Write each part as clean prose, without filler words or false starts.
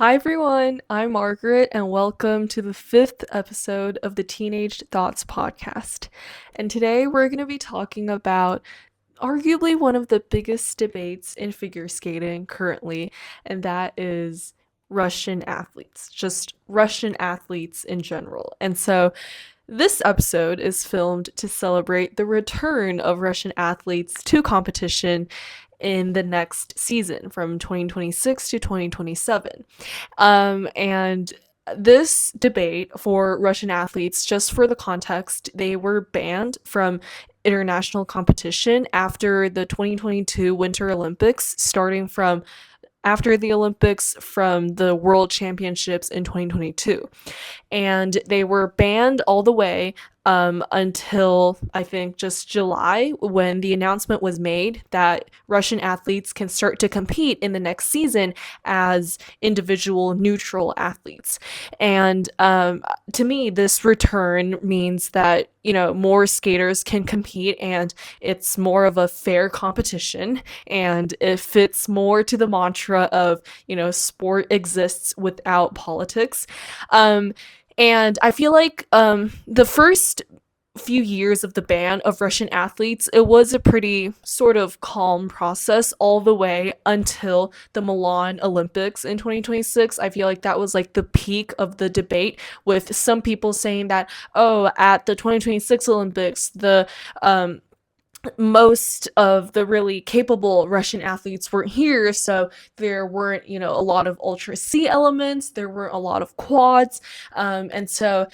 Hi everyone, I'm Margaret, and welcome to the fifth episode of the Teenage Thoughts podcast. And today we're going to be talking about arguably one of the biggest debates in figure skating currently, and that is Russian athletes, just Russian athletes in general. And so this episode is filmed to celebrate the return of Russian athletes to competition in the next season from 2026 to 2027. And this debate for Russian athletes, just for the context, they were banned from international competition after the 2022 Winter Olympics, starting from after the Olympics from the World Championships in 2022. And they were banned all the way until I think just July when the announcement was made that Russian athletes can start to compete in the next season as individual neutral athletes. And to me, this return means that more skaters can compete and it's more of a fair competition and it fits more to the mantra of sport exists without politics. And I feel like the first few years of the ban of Russian athletes, it was a pretty sort of calm process all the way until the Milan Olympics in 2026. I feel like that was like the peak of the debate, with some people saying that, oh, at the 2026 Olympics, the most of the really capable Russian athletes weren't here, so there weren't, a lot of Ultra C elements, there weren't a lot of quads, and so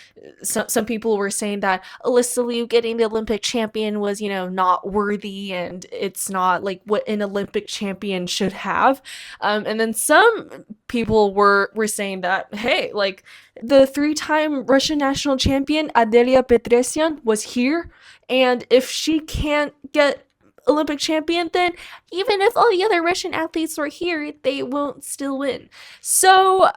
some people were saying that Alyssa Liu getting the Olympic champion was, not worthy, and it's not like what an Olympic champion should have, and then some people were saying that, hey, like the three-time Russian national champion Adelia Petrosyan was here, and if she can't get Olympic champion, then even if all the other Russian athletes were here, they won't still win. So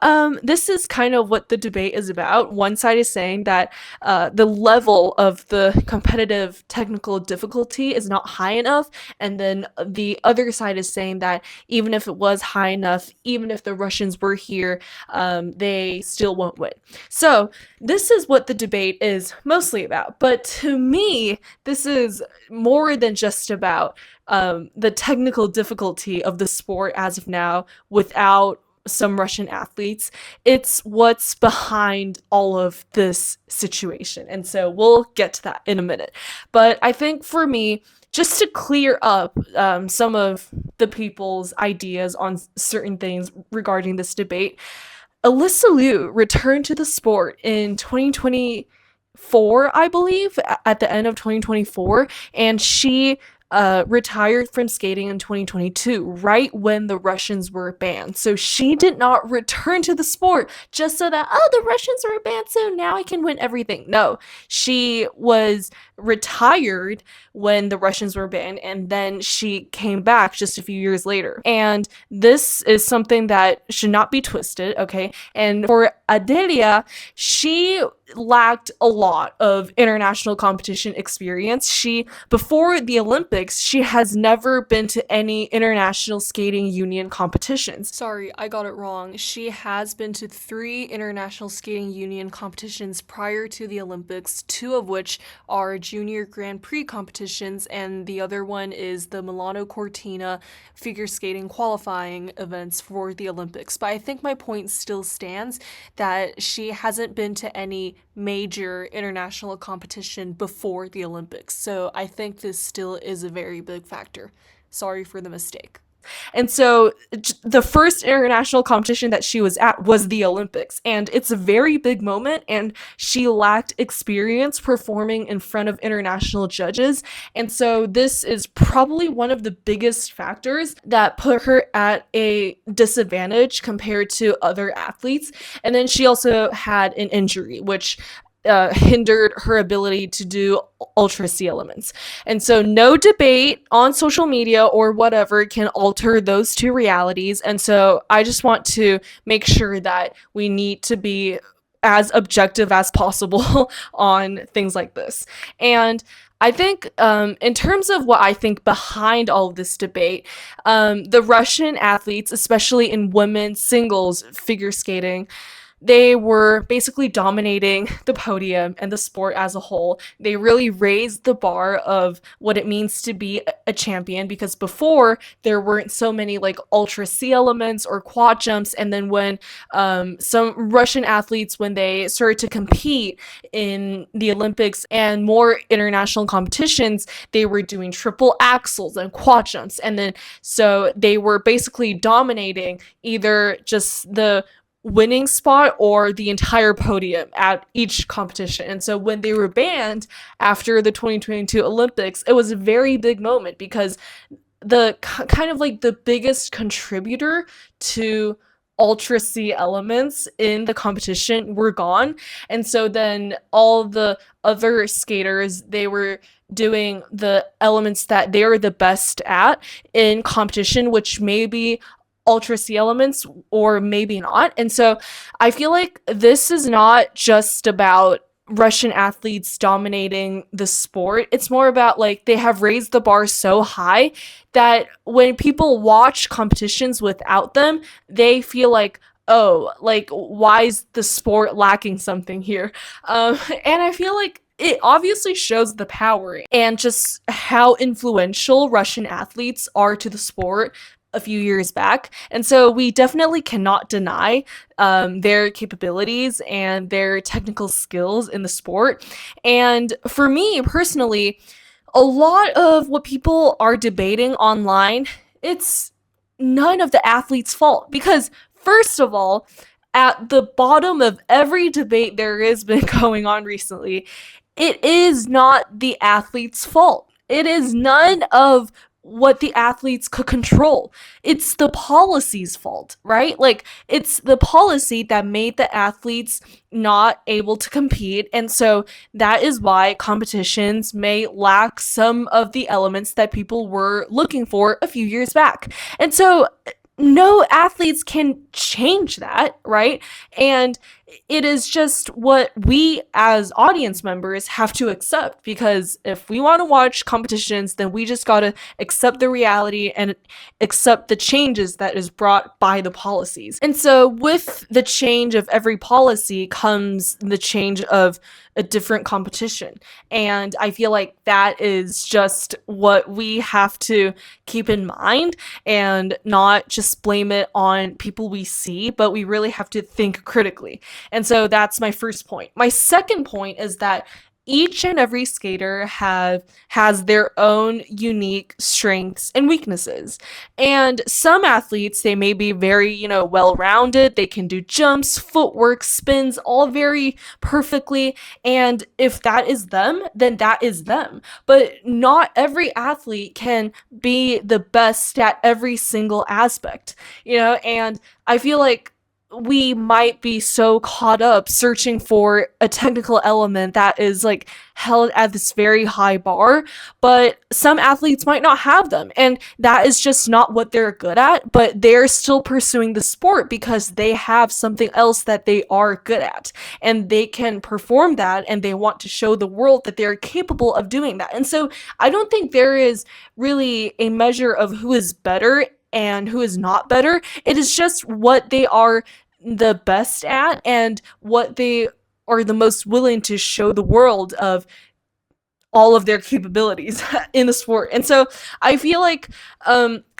this is kind of what the debate is about. One side is saying that the level of the competitive technical difficulty is not high enough, and then the other side is saying that even if it was high enough, even if the Russians were here, they still won't win. So this is what the debate is mostly about. But to me, this is more than just about the technical difficulty of the sport as of now without some Russian athletes. It's what's behind all of this situation. And so we'll get to that in a minute. But I think for me, just to clear up some of the people's ideas on certain things regarding this debate, Alyssa Liu returned to the sport in 2024, I believe, at the end of 2024, and she retired from skating in 2022, right when the Russians were banned. So she did not return to the sport just so that, oh, the Russians were banned, so now I can win everything. No, she was retired when the Russians were banned, and then she came back just a few years later. And this is something that should not be twisted, okay? And for Adelia, she lacked a lot of international competition experience. Before the Olympics, she has never been to any international skating union competitions. Sorry, I got it wrong. She has been to 3 international skating union competitions prior to the Olympics, 2 of which are junior Grand Prix competitions, and the other one is the Milano Cortina figure skating qualifying events for the Olympics. But I think my point still stands that she hasn't been to any major international competition before the Olympics. So I think this still is a very big factor. Sorry for the mistake. And so the first international competition that she was at was the Olympics, and it's a very big moment, and she lacked experience performing in front of international judges. And so this is probably one of the biggest factors that put her at a disadvantage compared to other athletes. And then she also had an injury, which hindered her ability to do Ultra C elements. And so no debate on social media or whatever can alter those two realities. And so I just want to make sure that we need to be as objective as possible on things like this. And I think, in terms of what I think behind all of this debate, the Russian athletes, especially in women's singles figure skating, they were basically dominating the podium and the sport as a whole. They really raised the bar of what it means to be a champion, because before there weren't so many like ultra C elements or quad jumps. And then when some Russian athletes, when they started to compete in the Olympics and more international competitions, they were doing triple axels and quad jumps. And then so they were basically dominating either just the winning spot or the entire podium at each competition. And so when they were banned after the 2022 Olympics, it was a very big moment because the kind of like the biggest contributor to ultra C elements in the competition were gone. And so then all the other skaters, they were doing the elements that they are the best at in competition, which maybe ultra C elements or maybe not. And so I feel like this is not just about Russian athletes dominating the sport. It's more about like they have raised the bar so high that when people watch competitions without them, they feel like, oh, like, why is the sport lacking something here? And I feel like it obviously shows the power and just how influential Russian athletes are to the sport a few years back. And so we definitely cannot deny their capabilities and their technical skills in the sport. And for me personally, a lot of what people are debating online, it's none of the athlete's fault. Because, first of all, at the bottom of every debate there has been going on recently, it is not the athlete's fault. It is none of what the athletes could control. It's the policy's fault, right? Like, it's the policy that made the athletes not able to compete. And so that is why competitions may lack some of the elements that people were looking for a few years back. And so no athletes can change that, right? And it is just what we as audience members have to accept, because if we want to watch competitions, then we just got to accept the reality and accept the changes that is brought by the policies. And so with the change of every policy comes the change of a different competition. And I feel like that is just what we have to keep in mind and not just blame it on people we see, but we really have to think critically. And so that's my first point. My second point is that each and every skater has their own unique strengths and weaknesses. And some athletes, they may be very, well-rounded. They can do jumps, footwork, spins, all very perfectly. And if that is them, then that is them. But not every athlete can be the best at every single aspect, and I feel like we might be so caught up searching for a technical element that is like held at this very high bar, but some athletes might not have them, and that is just not what they're good at, but they're still pursuing the sport because they have something else that they are good at, and they can perform that, and they want to show the world that they're capable of doing that. And so I don't think there is really a measure of who is better and who is not better. It is just what they are the best at and what they are the most willing to show the world of all of their capabilities in the sport. And so I feel like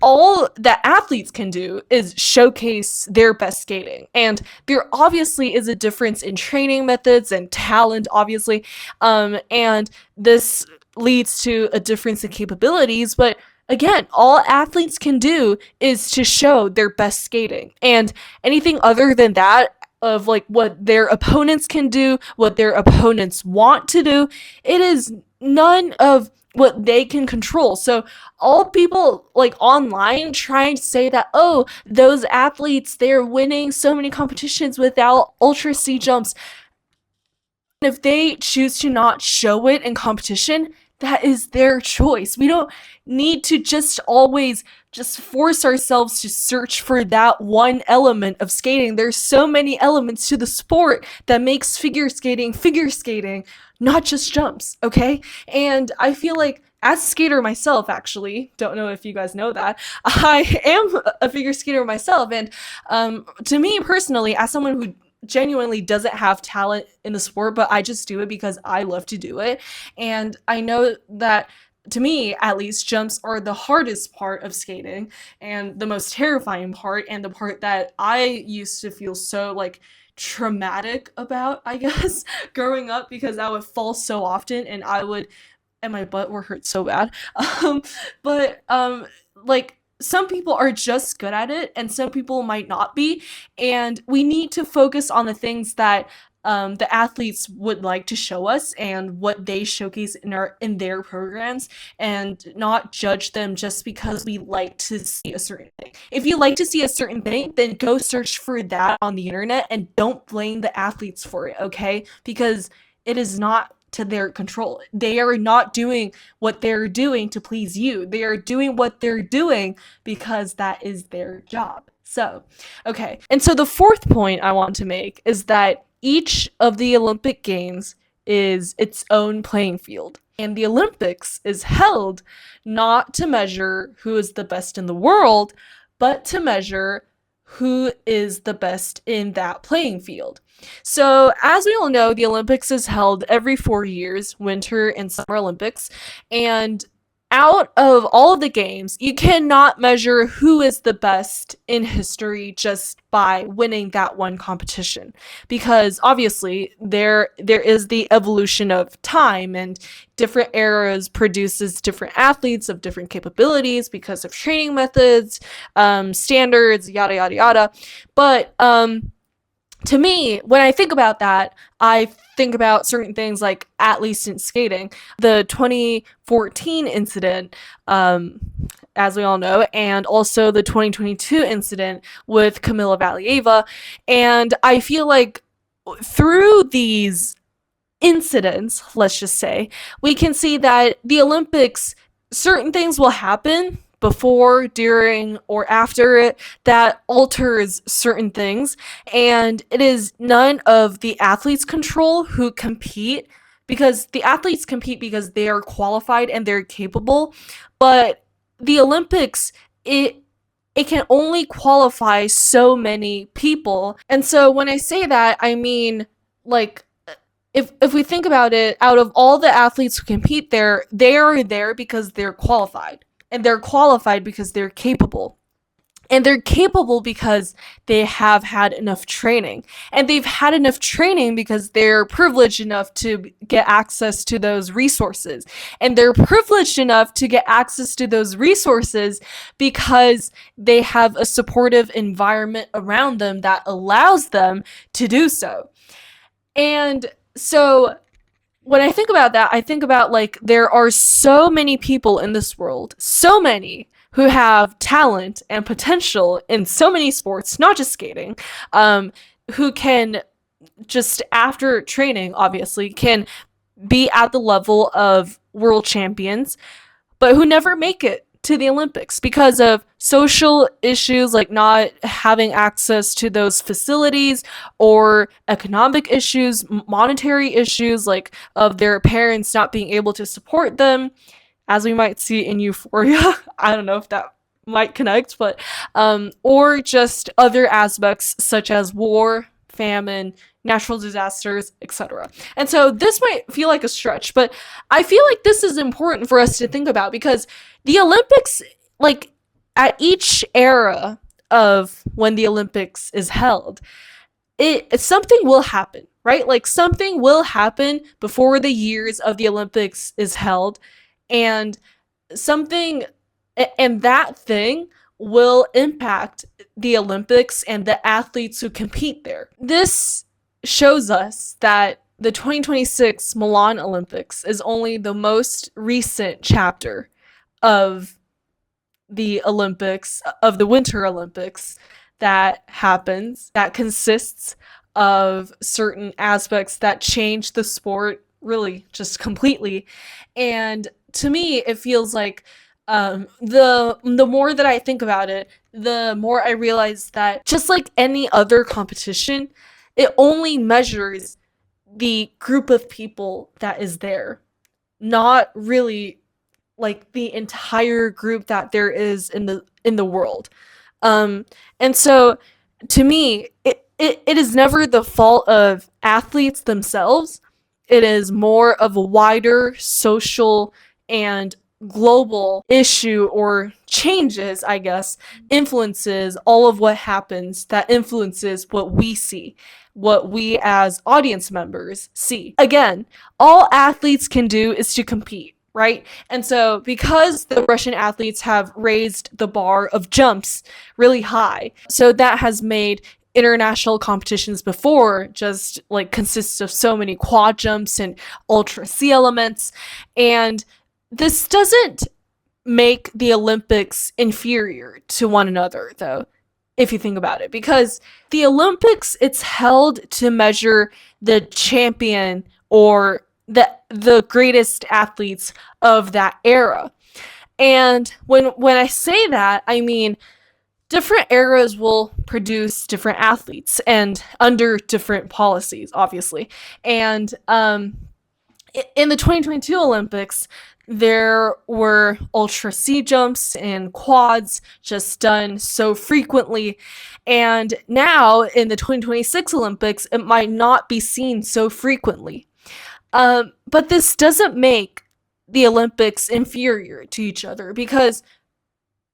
all that athletes can do is showcase their best skating. And there obviously is a difference in training methods and talent, obviously. And this leads to a difference in capabilities, but again, all athletes can do is to show their best skating. And anything other than that, of like what their opponents can do, what their opponents want to do, it is none of what they can control. So all people like online trying to say that, oh, those athletes, they're winning so many competitions without ultra C jumps. If they choose to not show it in competition, that is their choice. We don't need to just always just force ourselves to search for that one element of skating. There's so many elements to the sport that makes figure skating, not just jumps, okay? And I feel like as a skater myself, actually, don't know if you guys know that, I am a figure skater myself. And to me personally, as someone who genuinely doesn't have talent in the sport, but I just do it because I love to do it. And I know that, to me at least, jumps are the hardest part of skating and the most terrifying part, and the part that I used to feel so like traumatic about, I guess, growing up, because I would fall so often and I would and my butt would hurt so bad. Um, but like some people are just good at it, and some people might not be, and we need to focus on the things that the athletes would like to show us and what they showcase in their programs, and not judge them just because we like to see a certain thing. If you like to see a certain thing, then go search for that on the internet and don't blame the athletes for it, okay? Because it is not to their control. They are not doing what they're doing to please you. They are doing what they're doing because that is their job. So, okay. And so the fourth point I want to make is that each of the Olympic Games is its own playing field. And the Olympics is held not to measure who is the best in the world, but to measure who is the best in that playing field. So, as we all know, the Olympics is held every 4 years, Winter and Summer Olympics. And out of all of the games, you cannot measure who is the best in history just by winning that one competition. Because obviously there is the evolution of time, and different eras produces different athletes of different capabilities because of training methods, standards, yada yada yada. But to me, when I think about that, I think about certain things like, at least in skating, the 2014 incident, as we all know, and also the 2022 incident with Kamila Valieva. And I feel like through these incidents, let's just say, we can see that the Olympics, certain things will happen before, during, or after it that alters certain things, and it is none of the athletes' control who compete, because the athletes compete because they are qualified and they're capable. But the Olympics, it can only qualify so many people. And so when I say that, I mean, like, if we think about it, out of all the athletes who compete there, they are there because they're qualified. And they're qualified because they're capable. And they're capable because they have had enough training. And they've had enough training because they're privileged enough to get access to those resources. And they're privileged enough to get access to those resources because they have a supportive environment around them that allows them to do so. And so when I think about that, I think about, like, there are so many people in this world, so many, who have talent and potential in so many sports, not just skating, who can just, after training, obviously, can be at the level of world champions, but who never make it to the Olympics because of social issues, like not having access to those facilities, or economic issues, monetary issues, like of their parents not being able to support them, as we might see in Euphoria. I don't know if that might connect, but or just other aspects such as war, famine, natural disasters, etc. And so this might feel like a stretch, but I feel like this is important for us to think about, because the Olympics, like, at each era of when the Olympics is held, something will happen, right? Like, something will happen before the years of the Olympics is held, and something and that thing will impact the Olympics and the athletes who compete there. This shows us that the 2026 Milan Olympics is only the most recent chapter of the Olympics, of the Winter Olympics, that consists of certain aspects that change the sport really, just completely. And to me, it feels like the more that I think about it, the more I realize that just like any other competition, it only measures the group of people that is there, not really like the entire group that there is in the world. And so to me, it is never the fault of athletes themselves. It is more of a wider social and global issue or changes, I guess, influences all of what happens that influences what we see, what we as audience members see. Again, all athletes can do is to compete, right? And so, because the Russian athletes have raised the bar of jumps really high, so that has made international competitions before just like consists of so many quad jumps and ultra C elements. And this doesn't make the Olympics inferior to one another, though, if you think about it, because the Olympics, it's held to measure the champion or the greatest athletes of that era. And when I say that, I mean different eras will produce different athletes and under different policies, obviously. And in the 2022 Olympics, there were ultra C jumps and quads just done so frequently. And now in the 2026 Olympics, it might not be seen so frequently. But this doesn't make the Olympics inferior to each other because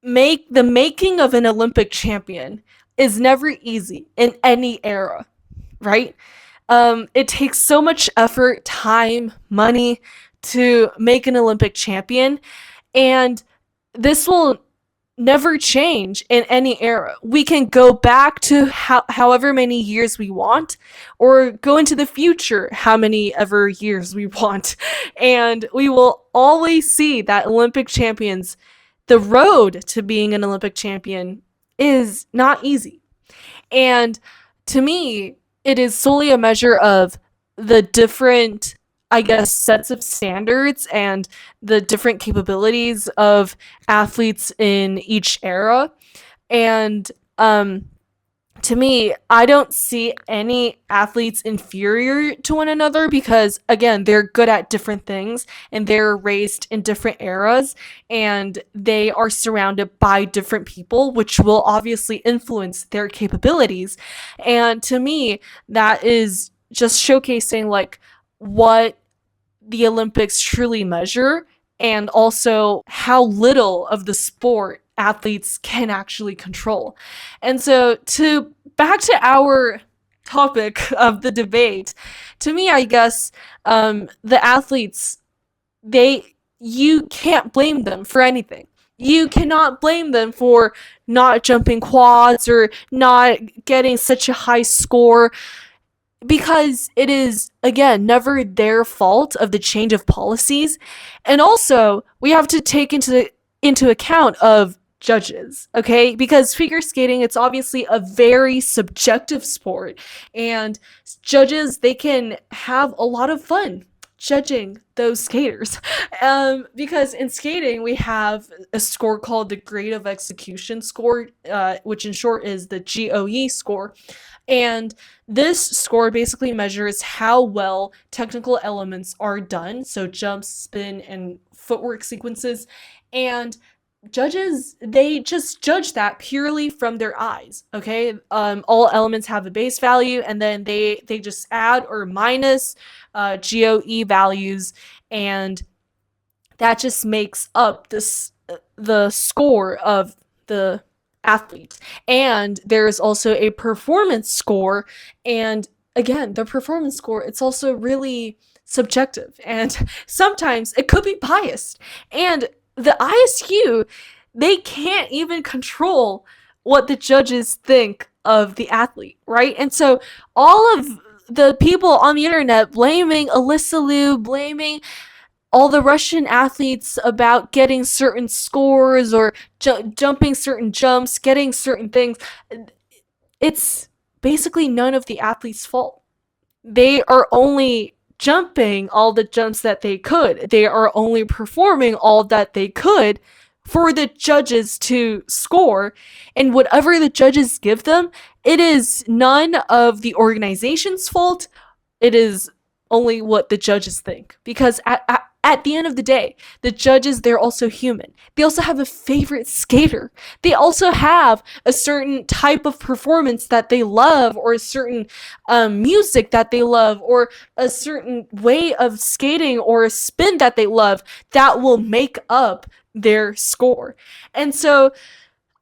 making of an Olympic champion is never easy in any era, right? It takes so much effort, time, money to make an Olympic champion, and this will never change in any era. We can go back to however many years we want, or go into the future how many ever years we want, and we will always see that Olympic champions, the road to being an Olympic champion is not easy. And to me, it is solely a measure of the different, I guess, sets of standards and the different capabilities of athletes in each era. And to me, I don't see any athletes inferior to one another because, again, they're good at different things and they're raised in different eras and they are surrounded by different people, which will obviously influence their capabilities. And to me, that is just showcasing like what the Olympics truly measure and also how little of the sport athletes can actually control. And so to back to our topic of the debate, to me, I guess the athletes, they you can't blame them for anything. You cannot blame them for not jumping quads or not getting such a high score because it is, again, never their fault of the change of policies. And also we have to take into account of judges, okay? Because figure skating, it's obviously a very subjective sport, and judges, they can have a lot of fun judging those skaters. Because in skating we have a score called the grade of execution score, which in short is the GOE score. And this score basically measures how well technical elements are done, so jumps, spin, and footwork sequences. And judges, they just judge that purely from their eyes, okay? All elements have a base value, and then they just add or minus GOE values, and that just makes up this the score of the athlete. And there's also a performance score, and again, the performance score, it's also really subjective and sometimes it could be biased. And the ISU, they can't even control what the judges think of the athlete, right? And so all of the people on the internet blaming Alyssa Liu, blaming all the Russian athletes about getting certain scores or jumping certain jumps, getting certain things, it's basically none of the athletes' fault. They are only jumping all the jumps that they could. They are only performing all that they could for the judges to score. And whatever the judges give them, it is none of the organization's fault. It is only what the judges think. Because at the end of the day, the judges, they're also human. They also have a favorite skater. They also have a certain type of performance that they love, or a certain music that they love, or a certain way of skating or a spin that they love that will make up their score. And so,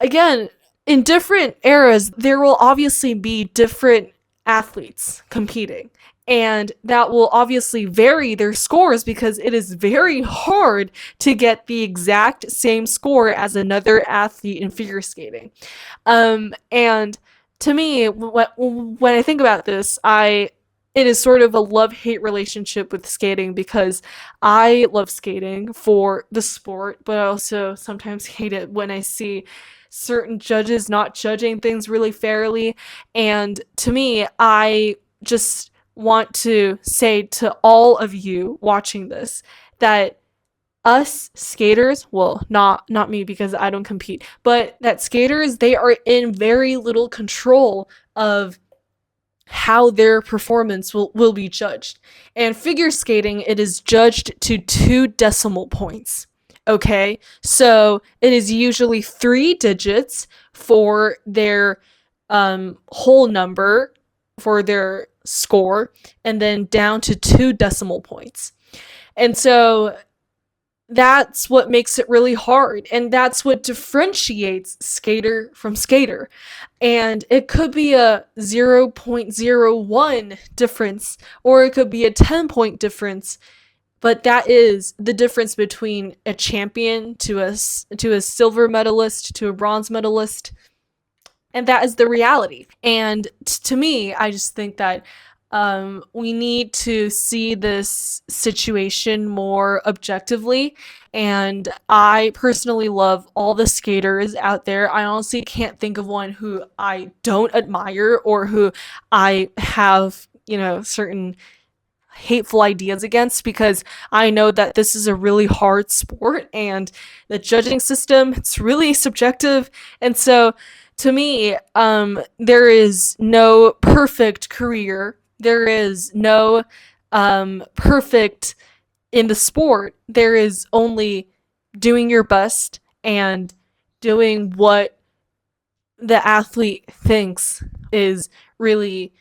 again, in different eras, there will obviously be different athletes competing. And that will obviously vary their scores because it is very hard to get the exact same score as another athlete in figure skating. And to me, when I think about this, it is sort of a love-hate relationship with skating because I love skating for the sport, but I also sometimes hate it when I see certain judges not judging things really fairly. And to me, I just want to say to all of you watching this that us skaters, well, not me because I don't compete, but that skaters, they are in very little control of how their performance will be judged. And figure skating, it is judged to 2 decimal points. Okay, so it is usually 3 digits for their whole number for their score, and then down to 2 decimal points. And so that's what makes it really hard, and that's what differentiates skater from skater. And it could be a 0.01 difference, or it could be a 10-point difference, but that is the difference between a champion to a silver medalist to a bronze medalist. And that is the reality. And to me, I just think that we need to see this situation more objectively. And I personally love all the skaters out there. I honestly can't think of one who I don't admire or who I have, certain hateful ideas against, because I know that this is a really hard sport and the judging system, it's really subjective. And so to me, there is no perfect career. There is no perfect in the sport. There is only doing your best and doing what the athlete thinks is really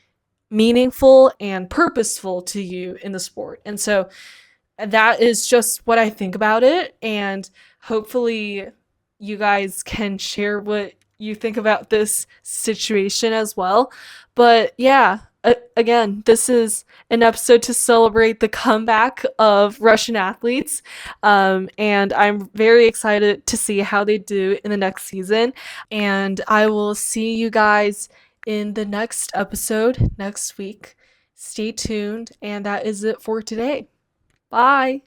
meaningful and purposeful to you in the sport. And so that is just what I think about it. And hopefully you guys can share what you think about this situation as well. But yeah, again, this is an episode to celebrate the comeback of Russian athletes. And I'm very excited to see how they do in the next season. And I will see you guys in the next episode next week. Stay tuned. And that is it for today. Bye.